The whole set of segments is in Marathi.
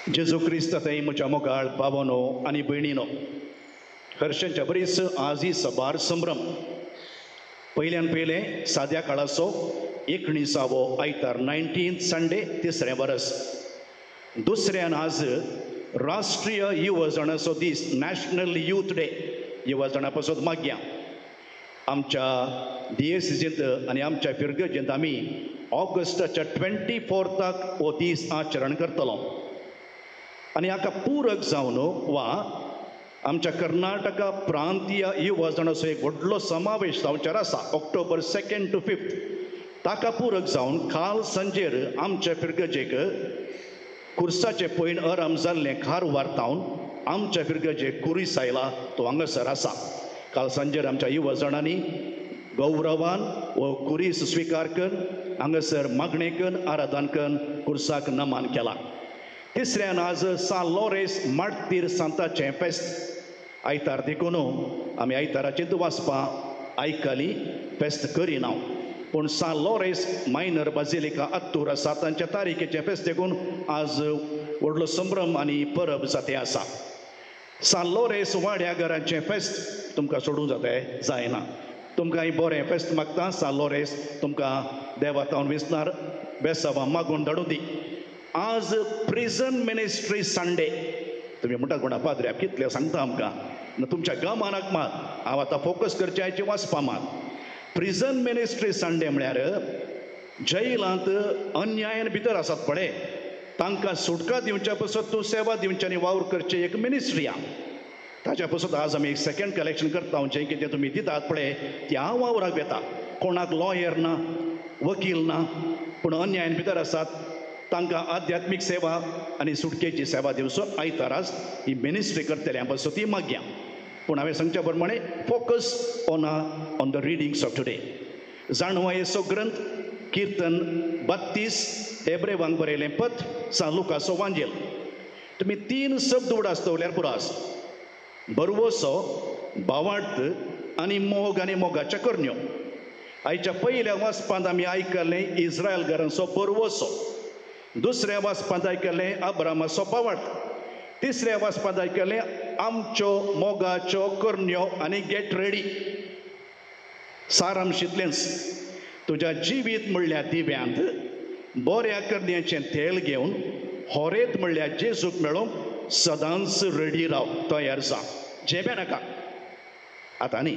जेजू क्रिस्त थंय म्हज्या मोगाळ भावनो आनी भयणीनो, हर्षांच्या बरीच आज ही सबार संभ्रम. पयल्यान पयलें साद्या काळाचो 19वो आयतार 19th संडे तिसरें वर्स. दुसऱ्यान आज राष्ट्रीय युवजनाचो दीस, नॅशनल यूथ डे. युवजनां पासून माग्या आमच्या दिएसीजींत आनी आमच्या फिरगेजींत आमी ऑगस्टाच्या 24th हो दीस आचरण करतलो. आनी हाका पूरक जावन वा आमच्या कर्नाटका प्रांतीय युवजनाचो एक व्हडलो समावेश जावचार आसा ऑक्टोबर 2nd to 5th. ताका पूरक जावन काल सांजेर आमच्या फिरगजेक कुर्साचे पयण आराम जाल्लें खार वार्तावन आमच्या फिरगजेक कुरीस आयला तो हांगासर आसा. काल सांजेर आमच्या युवजनांनी गौरवान हो कुरीस स्विकार करून हांगासर मागणे करून आराधन करून कुर्साक नमन केला. तिसऱ्यान आज सान लॉरेस मार्तीर सांताचें फेस्त. आयतार देखून आमी आयताराचें वाचपा आयकली, फेस्त करिना. पूण सान लॉरेस मायनर बाजिलिका आत्तूर आसा तांच्या तारीखेचें फेस्त देखून आज व्हडलो संभ्रम आनी परब जाते आसा. सान लॉरेस वाड्या घरांचें फेस्त तुमकां सोडूंक जायना. तुमकां बरें फेस्त मागता. सान लॉरेस तुमकां देवातावन विसणार बेसांवां मागून धाडूं दी. आज प्रिजन मिनिस्ट्री संडे. तुम्ही म्हणटा कोणा पाद्र्याक कितले सांगता आमकां तुमच्या गांवांक मात हांव आतां फोकस करचें आयचे वाचपा मात. प्रिजन मिनिस्ट्री संडे म्हळ्यार जैलांत अन्यायान भितर आसात पळय तांकां सुटका दिवच्या पासून तूं सेवा दिवचें आनी वावर करचें एक मिनिस्ट्री आहा. ताच्या पासून आज आमी एक सेकंड कलेक्शन करता. जें कितें तुमी दितात पळय तें हांव वावराक येता. कोणाक लॉयर ना, वकील ना, पूण अन्यायान भितर आसात तांकां आध्यात्मीक सेवा आनी सुटकेची सेवा दिवचो आयताराच ही मिनिस्ट्री करतल्या पासून ती माग्या. पूण हांवें सांगच्या प्रमाणे focus on the readings of today. जाणवायेचो ग्रंथ किर्तन 32 हेब्रेवांक बरयलें पत्र सान लुकाचो वांजेल. तुमी 3 शब्द उडासतवल्यार पुरो आसा. बरवोसो, भावार्थ आनी मोग आनी मोगाच्या करण्यो. आयच्या पयल्या वाचपांत आमी आयकलें इस्रायल घरांचो बरवोसो. दुसऱ्या वाचपांत आयकलें अब्रामाचो भावार्थ. तिसऱ्या वाचपांत आयकलें आमच्यो मोगाच्यो करण्यो आनी गेट रेडी. सारांशींतलेंच तुज्या जिवीत म्हणल्या दिव्यांत बऱ्या करण्याचें तेल घेवन होरेत म्हणल्या जेजूक मेळोवंक सदांच रेडी राव, तयार जा. जेबे नाका आतां न्ही.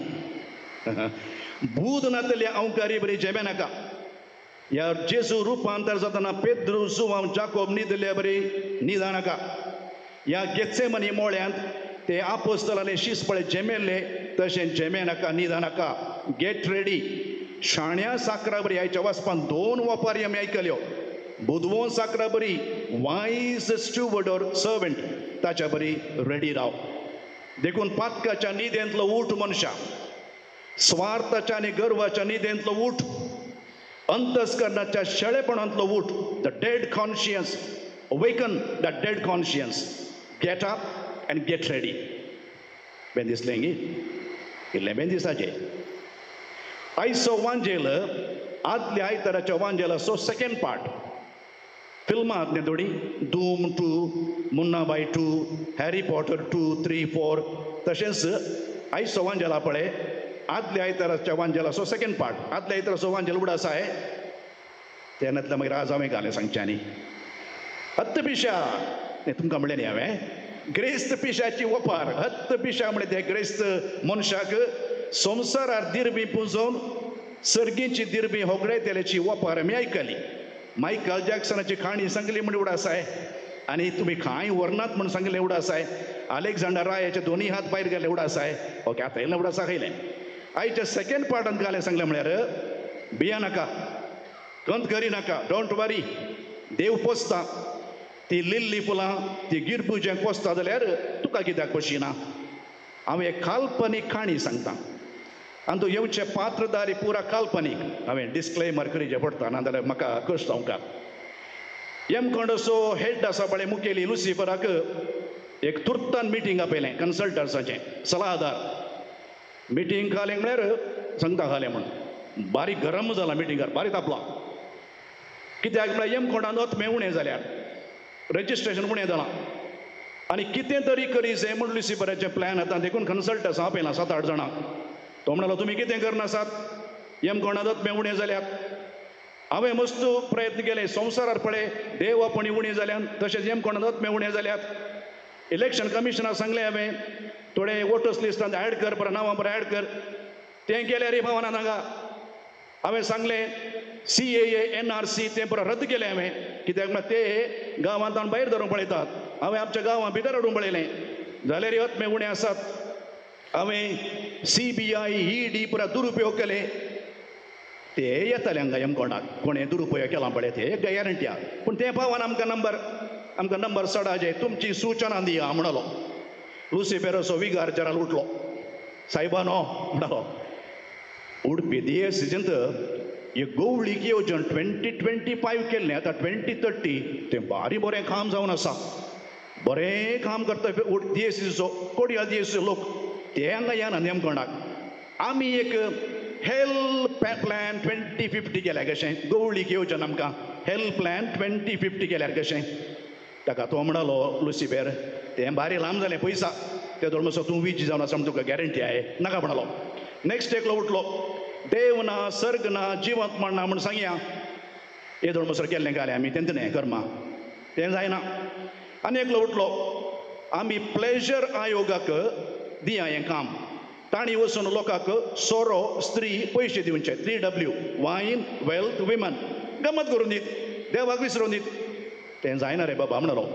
भूत नातले अवकारी बरी जेबे नाका. ह्या जेजू रुपांतर जाताना पेद्रू जुवांव जाकोब न्हिदले बरी न्हिदा नाका. ह्या गेत्सेमनी मोळ्यांत ते आपोस्तलांनी शिसपळे जेमेल्ले तशें जेमे नाका, न्हिदा नाका. Get ready. शाण्या साकरा बरी आयच्या वाचपान 2 वापारी आमी आयकल्यो. बुदवो साकरा बरी वायज स्टुवर्ड ऑर सर्वंट ताच्या बरी रेडी राव. देखून पातकाच्या न्हिदेंतलो उठ मनशा, स्वार्थाच्या आनी गर्वाच्या न्हिदेंतलो उठ, अंतस्करणाच्या शेळेपणांतलो उठ. The dead conscience, awaken the dead conscience. Get up and get ready. बेन दिसलें गी इल्लें बेन दिसाचें. आयचो वांजेल आदल्या आयताराच्या वांजेलाचो सेकंड पार्ट. फिल्मां आहात न्ही थोडी. धूम 2, मुन्नाबाई 2, हॅरी पॉटर 2, 3, 4. तशेंच आयचो वांजेला पळय आदल्या आयताराच्या वांजेलाचो सेकंड पार्ट. आदल्या आयताराचो वांजेल उडास आहे तेन्नातल्या मागीर आज हांवें घालें सांगच्यांनी हत्त पिशा. तुमकां म्हणलें न्ही हांवें ग्रेस्त पिशाची वपार. हत्त पिशा म्हणलें ते ग्रेस्त मनशाक संवसारार दिरबी पुंजोवन सर्गीची दिरबी होगडे तेल्याची वपार आमी आयकली. मायकल जॅक्सनाची काणी सांगली म्हण उडास आहे आनी तुमी खंय व्हरनात म्हण सांगलें उडास आहे. अलेक्झांडर रायाचे 2 हात भायर गेले उडास आहे. ओके आतां येयलें उडासा खायलें. आयच्या सेकंड पार्टांत घालें सांगलें म्हळ्यार भिया नाका, कंत करी नाका, डोंट वरी. देव पोसता. ती लिल्ली फुलां ती गिरपुजेंक पोसता जाल्यार तुका कित्याक पोशिना. हांव एक काल्पनीक काणी सांगता आनी तूं येवचें पात्रधारी पुरा काल्पनीक. हांवें डिस्क्लेमर करीचें पडटा नाजाल्यार म्हाका कश्ट जावंका. एमकोंडोचो हेड आसा पळय मुखेली लुसिफराक एक तुर्तान मिटींग आपयलें कन्सल्टन्साचें सलाहदार. मिटींग घालें म्हळ्यार सांगता घालें म्हण बारीक गरम जाला मिटींगार, बारीक तापला. कित्याक म्हळ्यार एमकोंडान नथ मेवणें जाल्यार रजिस्ट्रेशन म्हण येताना आनी कितें तरी करीचे म्हूण लुसिफराचे प्लॅन येता देखून कन्सल्टस आपयला 7-8 जाणां. तो म्हणलो तुमी कितें करनासात येमकोणादत मे उणें जाल्यात. हांवें मस्त प्रयत्न केले संवसारार पळय देव आपणी उणी जाल्यान तशेंच येमकोणादत मे उणें जाल्यात. इलेक्शन कमिशनाक सांगलें हांवें थोडे वोटर्स लिस्टांत ॲड कर बरं नांवां बरं ॲड कर. तें केलें रे भावना नागा. हांवें सांगलें CAA NRC तें बरं रद्द केलें हांवें कित्याक म्हळ्यार ते गांवांतल्यान भायर धरून पळयतात. हांवें आमच्या गांवां भितर हाडून पळयलें जाल्यार यत्मे उणें आसात. हांवें CBI ED पुरा दुरुपयोग केले ते येताले हांगा येमकोणाक कोणें दुरुपयोग केला पळय ते गॅरंटी आहा. पूण तें पावना आमकां नंबर सडाचे तुमची सूचना दिया म्हणलो. लुसिफेराचो विगार जरा उठलो. सायबानो म्हणलो उडपी DSCंत हे गवळीक येवजण 2025 केल्लें आतां 2030 तें भारी बरें काम जावन आसा. बरें काम करता DSCचो कोडयाल DSCचो लोक ते हांगा येना नेमकोणाक. आमी एक हेल्थ प्लॅन 2050 केल्या कशें गवळीक येवजण आमकां हेल्थ प्लॅन 2050 केल्यार कशें. ताका तो म्हणलो लुसिफेर तें भारी लांब जालें पयसा ते धरून मातसो तूं वीज जावन आसा म्हण तुका गॅरंटी आहे नाका म्हणलो. नेक्स्ट एकलो उठलो देव ना सर्ग ना जिवंत म्हणना म्हण सांगया. हे धरून मातसो केल्लें घालें आमी तेंत न्हय कर्मा तें जायना. आनी एकलो उठलो आमी प्लेजर आयोगाक दिया हें काम. तांणी वचून लोकांक सोरो स्त्री पयशे दिवचे 3W वायन वेल्थ विमन गमत करून दीत देवाक विसरून दीत. तें जायना रे बाबा म्हणलो.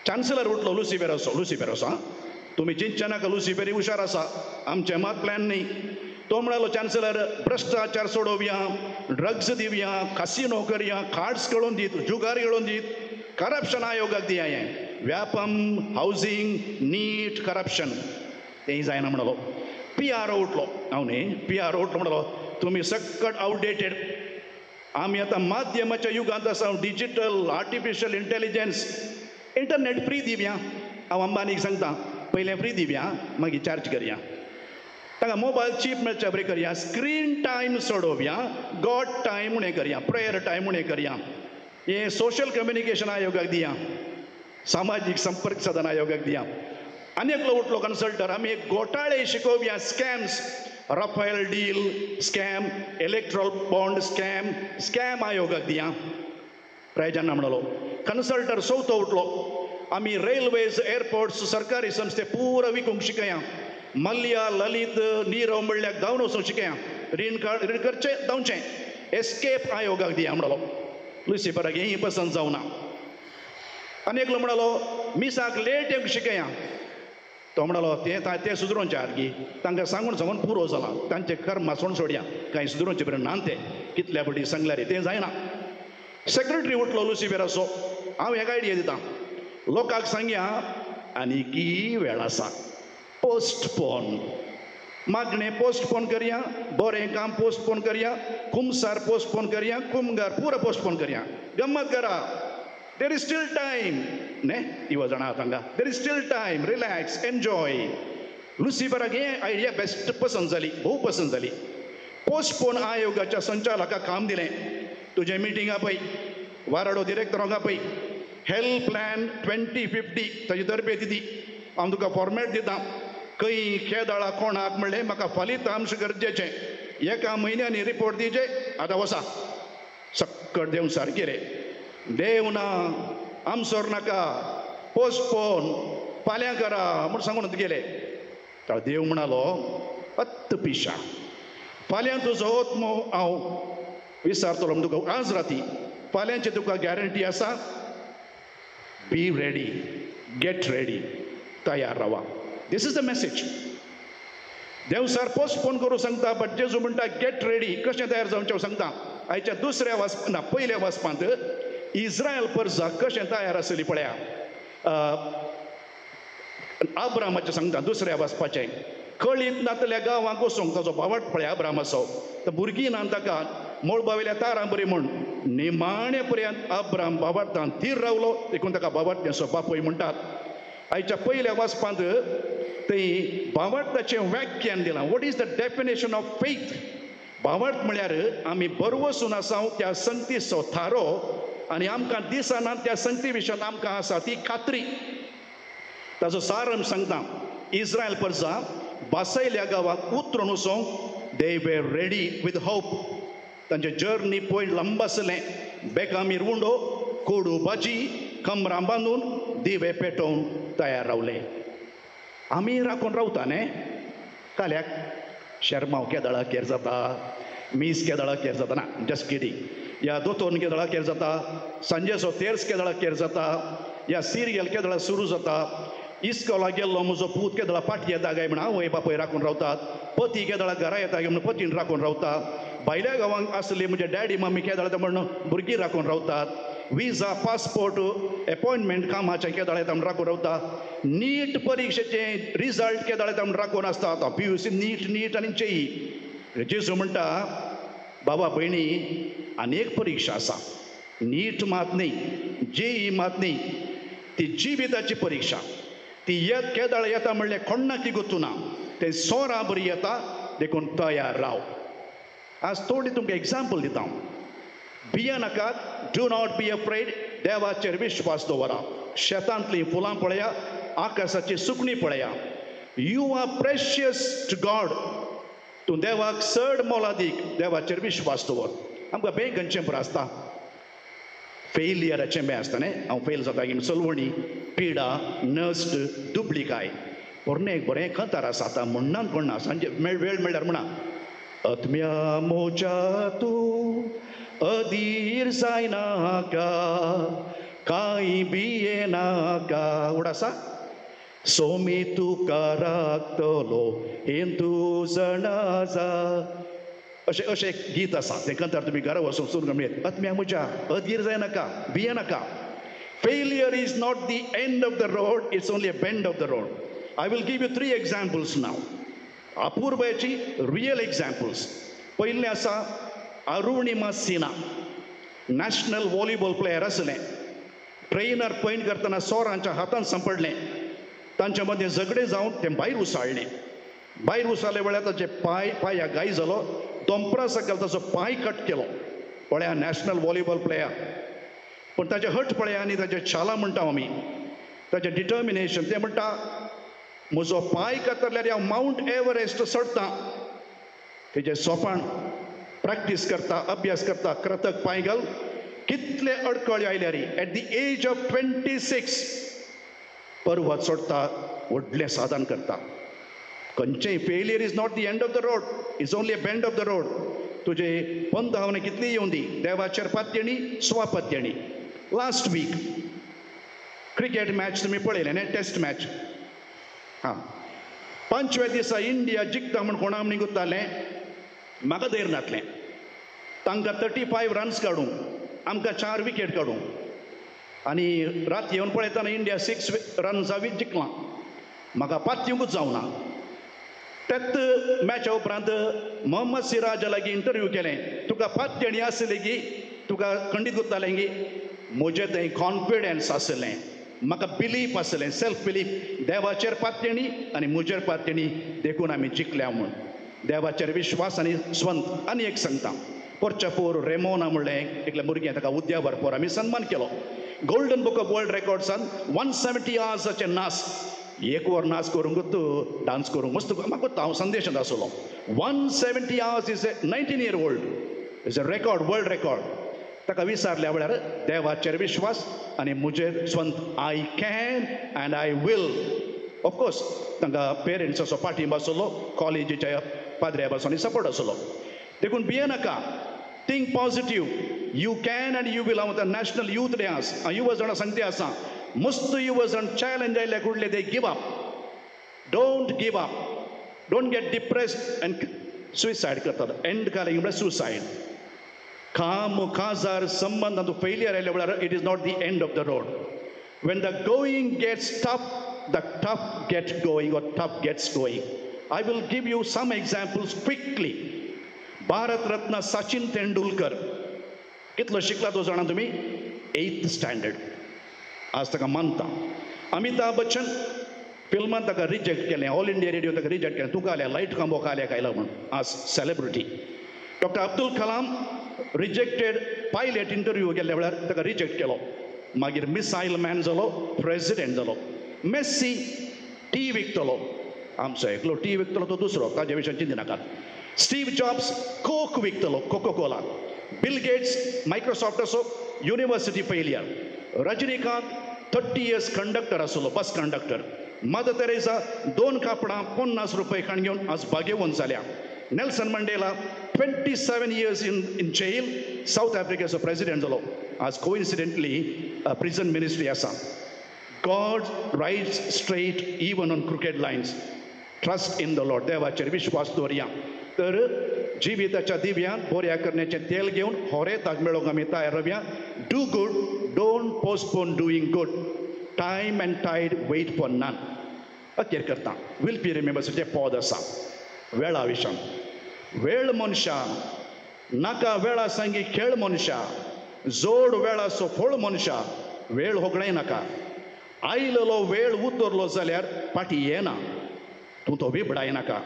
चान्सलर उठलो लुसिफेराचो तुमी चिंतचे नाका लुसिफेरी हुशार आसा आमचे मात प्लॅन न्ही. तो म्हणलो चान्सलर भ्रश्टाचार सोडोवया ड्रग्स दिवया कासिनो करया कार्ड्स खेळून दीत जुगार खेळून दीत करप्शन आयोगाक दिया हें व्यापम हावजींग नीट करप्शन तेंय जायना म्हणलो. PRO उठलो हांव न्ही PRO उठलो म्हणलो तुमी सक्कट आउटडेटेड. आमी आतां माध्यमाच्या युगांत आसा digital artificial intelligence internet free दिवया. हांव अंबानीक सांगता पयलें फ्री दिवया मागीर चार्ज करया. ताका मोबायल चीप मेळच्या बरें करया. स्क्रीन टायम सोडोवया गॉड टायम म्हणून करया प्रेयर टायम म्हणून करया. हे सोशल कम्युनिकेशन आयोगाक दिया सामाजीक संपर्क साधन आयोगाक दिया. आनी एकलो उठलो कन्सल्टर आमी एक घोटाळे शिकोवया scams Rafale deal scam electoral bond scam आयोगाक दिया. रायजान म्हणलो. कन्सल्टर चवथो उठलो आमी रेल्वेज एअरपोर्ट्स सरकारी संस्थे पुरो विकूंक शिकया. मल्ल्या ललित नीरव म्हणल्याक धांवन वचून शिकया. रीण करचें धांवचें. एस्केप आयोगाक दिया म्हणलो. लुसिफराक हेंय पसंत जावना. आनी एकलो म्हणलो मिसाक लेट येवंक शिकया. तो म्हणलो ते सुदरोवचे आरगी तांकां सांगून पुरो जाला तांचे कर्म सोडया कांय सुदरोवचे बरें ना ते कितल्या बडी सांगल्यार तें जायना. सेक्रेटरी उठलो लुसिफेराचो हांव एक आयडिया दितां लोकांक सांगया आनीकी वेळ आसा पोस्टपोन मागणें पोस्टपोन करया बरें काम पोस्टपोन करया कुमसार पोस्टपोन करया कुमगार पुरो पोस्टपोन करया गम्मत करा. देर इज स्टील टायम न्हे इवा जाणा तांकां there is still time relax enjoy. लुसिफराक हें आयडिया बेस्ट पसंत जाली भोव पसंत जाली. पोस्टपोन आयोगाच्या संचालकाक काम दिलें तुजें मिटींग आपय वाराडो डिरेक्टराक आपय हेल्थ प्लॅन 2050 ताची तरबेती दी. हांव तुका फॉर्मेट दितां खंय खेदाळा कोणाक म्हणलें म्हाका फलितांश गरजेचें 1 म्हयन्यांनी रिपोर्ट दिवचे. आतां वसा सक्कट देव सारकी रे देव ना आमसोर नाका पोस्टपोन फाल्यां करा म्हूण सांगून गेले. देव म्हणालो अत्त पिशा फाल्यां तुजो ओत्मो हांव विचारतलो म्हण तुका आज राती फाल्यांची तुका गॅरंटी आसा. बी रेडी गेट रेडी तयार रावा. This is the message. देव सर पोस्टपोन करूं सांगता बट जेजू म्हणटा गेट रेडी कशें तयार जावचें सांगता. आयच्या दुसऱ्या वाचपांत ना पयल्या वाचपांत इस्रायल परजा कशें तयार आसली पळया अब्रामाचें सांगता दुसऱ्या वाचपाचें कळीत नातल्या गांवांक वचूंक ताचो भावट पळय अब्रामाचो तर भुरगीं ना ताका मोळबावेल्या तारां बरी म्हूण निमाणे पर्यंत अब्राम भावटान थीर रावलो देखून ताका भावटण्याचो बापूय म्हणटात. आयच्या पयल्या वाचपांत थंय भावटाचें व्याख्यान दिलां. What is the definition of faith. भावट म्हळ्यार आमी बरवसून आसात त्या संगतीचो थारो आनी आमकां दिसना त्या संगती विशयान आमकां आसा ती खात्री. ताचो सारांश सांगता. इस्रायल परजा बासयल्या गांवाक उतरून वचोंक they were ready with hope. तांचे जर्नी पयलीं लंब आसलें. बेकामी रुंडो, कोडू भाजी, कमरां बांदून दिवे पेटोवन तयार रावले. आमी राखून रावता न्ही काल्याक शर्माव केदळा केर जाता, मीस केदळा केर जाता ना जस्ट किडिंग. या दोतोन केदळा केर जाता, सांजेचो तेर्स केदळा केर जाता, या सिरियल केदळा सुरू जाता. इस्कॉला गेल्लो म्हजो पूत केदळा पाटी येता काय म्हण आवय बापय राखून रावतात. पती केदळा घरा येता काय म्हण पतीन राखून रावता. भायल्या गांवांक आसली म्हणजे डॅडी मम्मी केदळा म्हण भुरगीं राखून रावतात. विजा पासपोर्ट अपॉयंटमेंट कामाचें केदळ येता म्हण राखून रावता. नीट परीक्षेचे रिजल्ट केदळ येता म्हण राखून आसता. PUC नीट आनी JEE. जेजू म्हणटा बाबा भयणी आनीक परीक्षा आसा. नीट मात न्ही, JEE मात न्ही, ती जिविताची परीक्षा. ती केदळ येता म्हणलें कोण्णाकी गोतू ना. ते सोरा बरी येता देखून तयार राव. आज थोडी तुमकां एग्जाम्पल दिता हांव. भिये नाकात, डू नॉट बी अफ्रेड. देवाचेर विश्वास दवरा. शेतांतलीं फुलां पळया, आकाशाची सुकणीं पळया. You are precious to God. तूं देवाक चड मोलादीक. देवाचेर विश्वास दवर. आमकां बेग गंजचें बरें आसता. फेलियराचें बी आसता न्ही. हांव फेल जाता की चलवणी, पिडा, नस्ट, दुबळिकाय. पोरणे एक बरें खतर आसा. आतां म्हणनान कोण ना. सांजे वेळ मेळ्ळ्यार म्हणा आत्म्या मोच्या तूं अधीर जायनाका, कांय भिये नाका. उडासा सोमी तुका राखतलो हेंतू जणाजा. अशें अशें एक गीत आसा. तें कंतार तुमी घरा वचून सुरू मेळत. आत्म्या म्हज्या अधीर जायनाका, भिये नाका. Failure is not the end of the road, it's only a bend of the road. I will give you 3 examples now. अपूर्वची रियल एक्झाम्पल्स. पयलें आसा Arunima Sinha. National volleyball player आसलें. ट्रेनर पॉयंट करतना सोरांच्या हातांत सांपडलें. तांच्या मदें झगडें जावन तें भायर उसाळलें. भायर उसारले वेळार ताचे पांय गाय जालो. दोंपरा सकयल ताचो पांय कट केलो. पळया नॅशनल व्हॉलीबॉल प्लेयर. पूण ताचे हट पळया आनी ताचे छाला म्हणटा आमी. ताचें डिटर्मिनेशन. तें म्हणटा म्हजो पांय कातरल्यार हांव माउंट एव्हरेस्ट चडटां. तेजें सोपान प्रॅक्टीस करता, अभ्यास करता. कृतक पांय घाल. कितले अडखळ्यो आयल्यार एट दी एज ऑफ 26 पर्वत चडटा, व्हडलें साधन करता. खंयचेंय failure is not the end of the road, is only a bend of the road. तुजे पंत हांवें कितली येवं दी, देवाचेर पात्यणी, स्वापत्यणी. लास्ट वीक क्रिकेट मॅच तुमी पळयलें न्ही, टेस्ट मॅच. हां, 5व्या दिसा इंडिया जिखता म्हण कोणा म्हणी गुंतालें, म्हाका धैर्य नातलें. तांकां 35 रन्स काडूंक, आमकां 4 विकेट काडूंक. आनी रात येवन पळयतना इंडिया 6 रन्सां जिखलां. म्हाका पात्युंकूच जावना. तेच मॅचा उपरांत मोहम्मद सिराजा लागीं इंटरव्यू केलें. तुका पात्यणी आसली की तुका खंडीत गुंतालें की म्हजें थंय कॉन्फिडन्स आसलें, म्हाका बिलीफ आसलें, सेल्फ बिलीफ. देवाचेर पात्यणी आनी म्हजेर पात्यणी देखून आमी जिखल्या म्हूण. देवाचेर विश्वास आनी स्वंत. आनी एक सांगता, पोर्चापोर रेमोना म्हणलें एकल्या भुरग्यां ताका उद्यावर आमी सन्मान केलो. गोल्डन बुक ऑफ वर्ल्ड रेकॉर्ड्सान 170 आवर्साचे नाच. 1 वर नाच करूंकूच डान्स करूंक मस्त म्हाका हांव संदेशांत आसलो. 170 hours is a 19 year old is a record, world record. ताका विचारल्या वेळार देवाचेर विश्वास आनी म्हजेर स्वंत. I can and I will. Of course तांकां पेरंट्साचो पाठिंबो आसलो, कॉलेजीच्या पाद्र्या पासून सपोर्ट आसलो. देखून भिये नाका. Think positive. You can and you will. हांव आतां नॅशनल यूथ डे आसा, हांव युवा जाणां सांगते आसा. मस्त युवा जाण चॅलेंज आयल्या कुडले दे give up. Don't give up. Don't get depressed and suicide करतात. एंड कालें म्हणल्यार सुसायड. काम काजार संबंद तूं फेलियर आयल्या वेळार it is not the end of the road. When the going gets tough, the tough get going और tough gets going. I will give you some examples quickly. Bharat Ratna Sachin Tendulkar कितलो शिकला तो जाणा तुमी? 8th standard. आज ताका मानता. अमिताभ बच्चन फिल्मान ताका रिजेक्ट केलें. ऑल इंडिया रेडियो ताका रिजेक्ट केलें. तुका आल्या लायट कांबो काल्याक आयला म्हूण. आज celebrity. Doctor Abdul Kalam rejected pilot interview गेल्ल्या वेळार ताका रिजेक्ट केलो. मागीर मिसायल मॅन जालो, प्रेसिडेंट जालो. मेस्सी टी विकतलो, आमचो एकलो टी विकतलो तो दुसरो, ताजे विशयान चिंती नाकात. स्टीव जॉब्स कोक विकतलो, Coca Cola. Bill Gates Microsoft असो university failure. Rajinikanth 30 years conductor आसलो, बस कंडक्टर. मदर तेरेसा 2 कापडां 50 रुपये खाण घेवन आज बागेवन जाल्या. Nelson Mandela 27 years in jail, south आफ्रिकेचो प्रेसिडेंट जालो. आज कोइन्सिडेंटली प्रिझन मिनिस्ट्री आसा. God writes straight even on crooked lines. Trust in the Lord, देवाचेर विश्वास दवरया. तर जिविताच्या दिव्यान बऱ्या करण्याचें तेल घेवन होरेताक मेळोंक आमी तयार रावया. Do good, don't postpone doing good. Time and tide wait for none. अखेर करता विल बी रिमेंबर्स तें पद आसा वेळा विशयान. वेळ मनशा नाका वेळा सांगी खेळ मनशा. जोड वेळाचो फळ मनशा. वेळ होगळें नाका. आयलो वेळ उतरलो जाल्यार फाटी येना. तूं तो विबडाय नाका.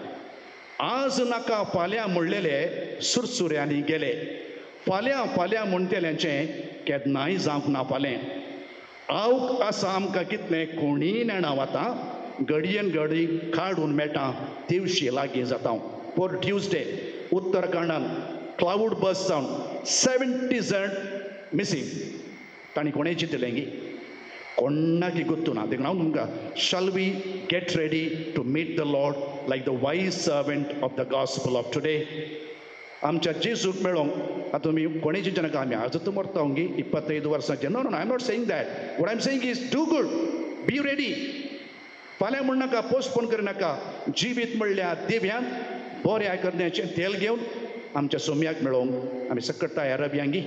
आज नाका फाल्यां म्हणलेले सुरसुऱ्यांनी गेले. फाल्यां फाल्यां म्हणटेल्यांचें केन्नाय जावंक ना फालें. आवक आसा आमकां कितलें कोणीय नेणा वता. घडयेन घडी काडून मेळटा दिवशी लागीं जाता. फॉर ट्यूजडे उत्तराखंडान क्लाउड बस जावन 70 जण मिसींग. तांणी कोणें चिंतलें गी कोणाकी गुर्तू ना. देखून हांव तुमकां shall we get ready to meet the Lord like the wise servant of the gospel of today. आमच्या जेजूक मेळोंक आतां तुमी कोणें चिंतचे नाका आमी आज तूं मरता गी 25 वर्सांचे. No no I am not saying that. What I am saying is do good, be ready. फाल्यां म्हण नाका, पोस्टपोन करनाका. जिवीत म्हणल्यार दिव्यान बऱ्या करण्याचें तेल घेवन आमच्या सोम्याक मेळोंक आमी सकट तयार रावया गी.